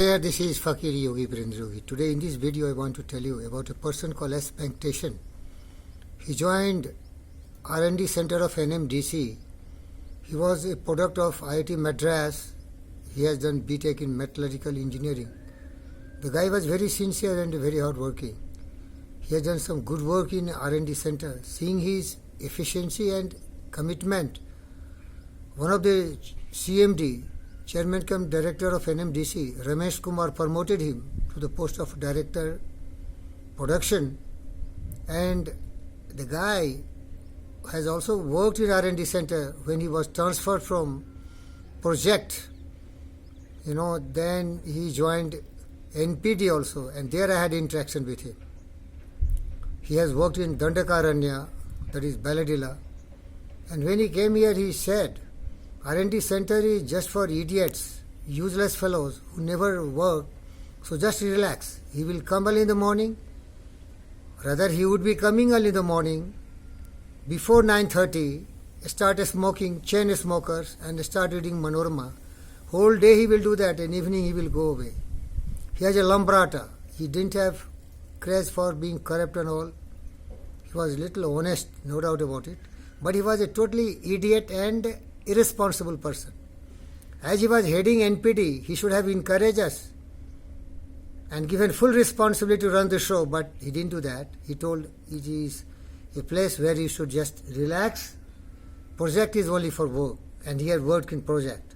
Here, this is Fakir Yogi Virendra Yogi. Today in this video I want to tell you about a person called S. Venkateshan. He joined R&D Center of NMDC. He was a product of IIT Madras. He has done BTech in metallurgical engineering. The guy was very sincere and very hardworking. He has done some good work in R&D Center. Seeing his efficiency and commitment, one of the CMD, Chairman cum Director of NMDC, Ramesh Kumar, promoted him to the post of Director Production, and the guy has also worked in R&D Center when he was transferred from project. Then he joined NPD also, and there I had interaction with him. He has worked in Dandakaranya, that is Baladila, and when he came here he said, R&D Center is just for idiots, useless fellows who never work, so just relax. He will come early in the morning. Rather, he would be coming early in the morning, before 9:30, start smoking, chain smokers, and start reading Manorama. Whole day he will do that, and evening he will go away. He has a lambrata. He didn't have craze for being corrupt and all. He was a little honest, no doubt about it. But he was a totally idiot and irresponsible person. As he was heading NPD, he should have encouraged us and given full responsibility to run the show, but he didn't do that. He told it is a place where you should just relax. Project is only for work, and he had worked in project.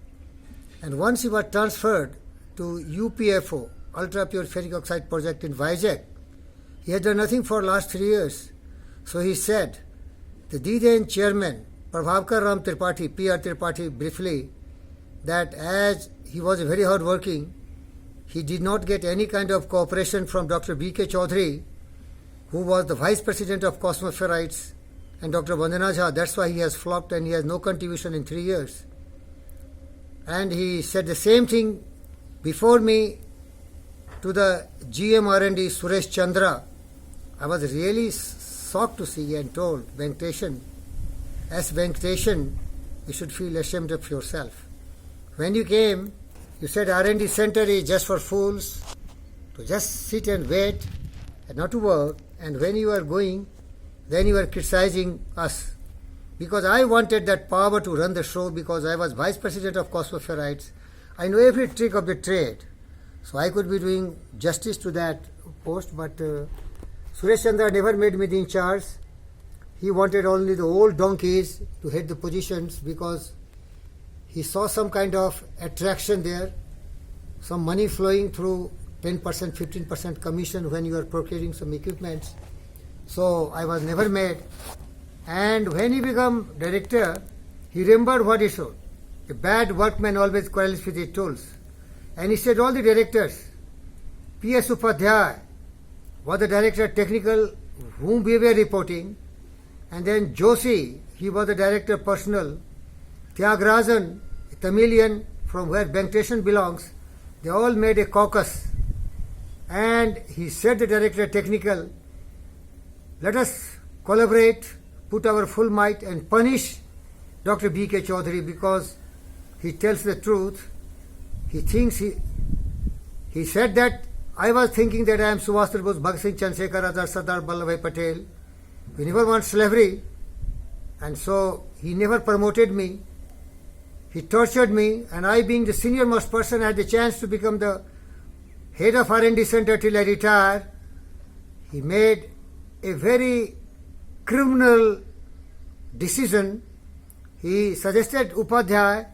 And once he was transferred to UPFO, Ultra Pure Ferric Oxide project in Vizag, he had done nothing for last 3 years. So he said, the then chairman, Prabhakar Ram Tripathi, P.R. Tripathi, briefly, that as he was very hard working, he did not get any kind of cooperation from Dr. B.K. Chaudhary, who was the vice president of Cosmoferrites, and Dr. Vandana Jha. That's why he has flopped and he has no contribution in 3 years. And he said the same thing before me to the GM R&D Suresh Chandra. I was really shocked to see and told, Venkateshan, as Venkateshan, you should feel ashamed of yourself. When you came, you said R&D Center is just for fools, to just sit and wait and not to work. And when you are going, then you are criticizing us. Because I wanted that power to run the show, because I was vice president of Cosmoferrites. I know every trick of the trade. So I could be doing justice to that post, but Suresh Chandra never made me the in charge. He wanted only the old donkeys to head the positions because he saw some kind of attraction there, some money flowing through 10%, 15% commission when you are procuring some equipment. So I was never made. And when he became director, he remembered what he showed. A bad workman always quarrels with his tools. And he said all the directors, P.S. Upadhyay was the director technical, whom we were reporting, and then Joshi, he was the director personnel, Tyagarajan, a Tamilian from where Venkateshan belongs, they all made a caucus. And he said the director technical, let us collaborate, put our full might and punish Dr. B.K. Chaudhary because he tells the truth. He thinks he said that I was thinking that I am Subhash Chandra Bose, Bhagat Singh, Chandrasekhar Azad, Sardar Vallabhbhai Patel. We never want slavery, and so he never promoted me. He tortured me, and I, being the senior most person, had the chance to become the head of R&D Center till I retire. He made a very criminal decision. He suggested Upadhyay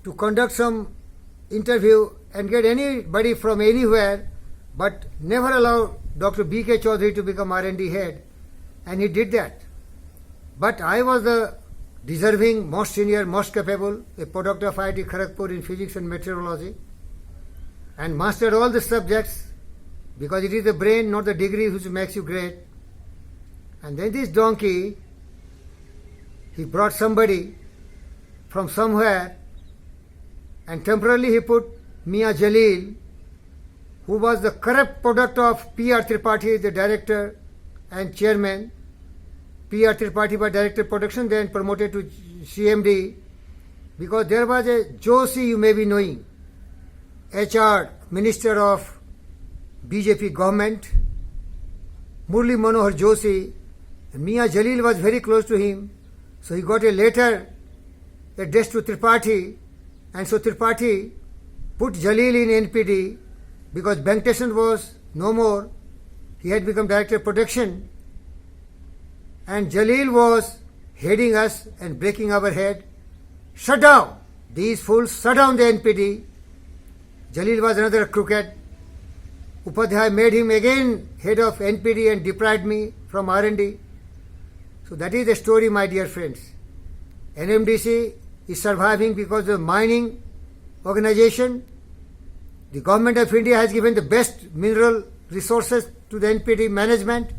to conduct some interview and get anybody from anywhere, but never allow Dr. B.K. Chaudhary to become R&D head. And he did that. But I was the deserving, most senior, most capable, a product of IIT Kharagpur in physics and meteorology, and mastered all the subjects because it is the brain, not the degree, which makes you great. And then this donkey, he brought somebody from somewhere, and temporarily he put Mia Jalil, who was the corrupt product of P.R. Tripathi, the director and chairman. P.R. Tripathi was director production, then promoted to CMD, because there was a Joshi, you may be knowing, HR, minister of BJP government, Murli Manohar Joshi, and Mia Jalil was very close to him. So he got a letter addressed to Tripathi, and so Tripathi put Jalil in NPD because Venkatesan was no more. He had become Director of Protection, and Jalil was heading us and breaking our head. Shut down! These fools, shut down the NPD. Jalil was another crooked. Upadhyay made him again head of NPD and deprived me from R&D. So that is the story, my dear friends. NMDC is surviving because of mining organization. The government of India has given the best mineral resources to the NPD management,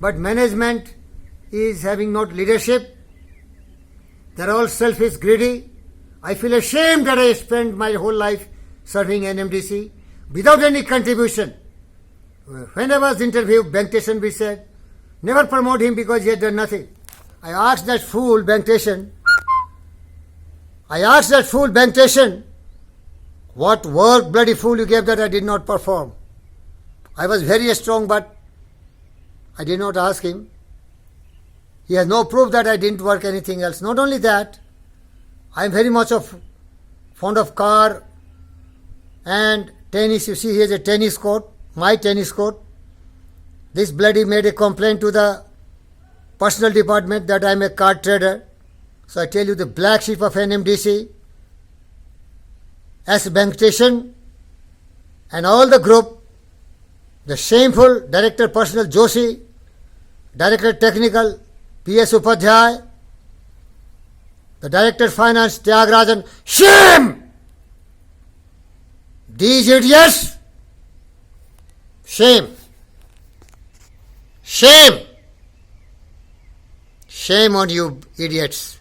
but management is having not leadership. They are all selfish, greedy. I feel ashamed that I spent my whole life serving NMDC without any contribution. When I was interviewed, Venkatesan, we said, never promote him because he had done nothing. I asked that fool Venkatesan, what work, bloody fool, you gave that I did not perform. I was very strong, but I did not ask him. He has no proof that I didn't work anything else. Not only that, I am very much fond of car and tennis. You see, he has a tennis court, my tennis court. This bloody made a complaint to the personal department that I am a card trader. So I tell you, the black sheep of NMDC, S. Venkatesan, and all the group, the shameful Director Personal Joshi, Director Technical P.S. Upadhyay, the Director Finance Tyagarajan, shame! These idiots, shame! Shame! Shame on you idiots!